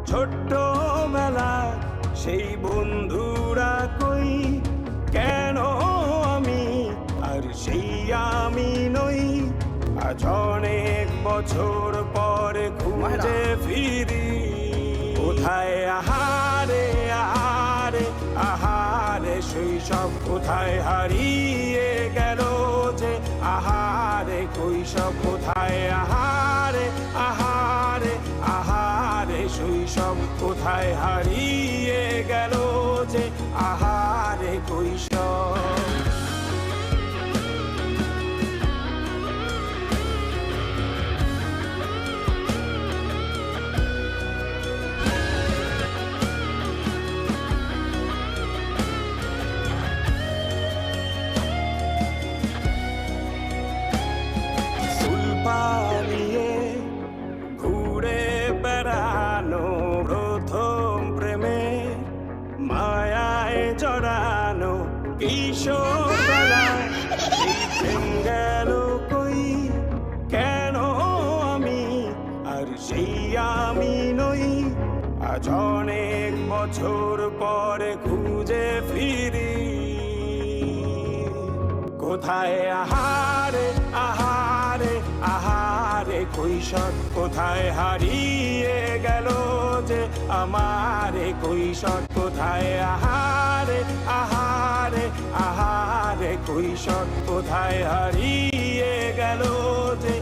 ছোট্ট বেলা সেই বন্ধুরা কই, কেন আমি আর সেই আমি নই। আজ অনেক বছর পরে খুঁজে ফিরি, কোথায় আহারে আহারে আহারে শৈশব, কোথায় হারিয়ে গেল যে আহারে কৈশব, কোথায় আহারে আহারে আহারে শৈশব, কোথায় হারিয়ে গেল যে আহারে কৈশব। পালিয়ে ঘুরে বেড়ানো প্রথম প্রেমে, মায়ায় জড়ানো কিশোর বেলায় সেই প্রেম গেল কই, কেন আমি আর সেই আমি নই। আজ অনেক বছর পরে খুঁজে ফিরি, কোথায় আহারে আহারে আহারে কৈশোর, কোথায় হারিয়ে গেল যে আমারে কৈশোর, কোথায় আহারে আহারে আহারে কৈশোর, কোথায় হারিয়ে গেল যে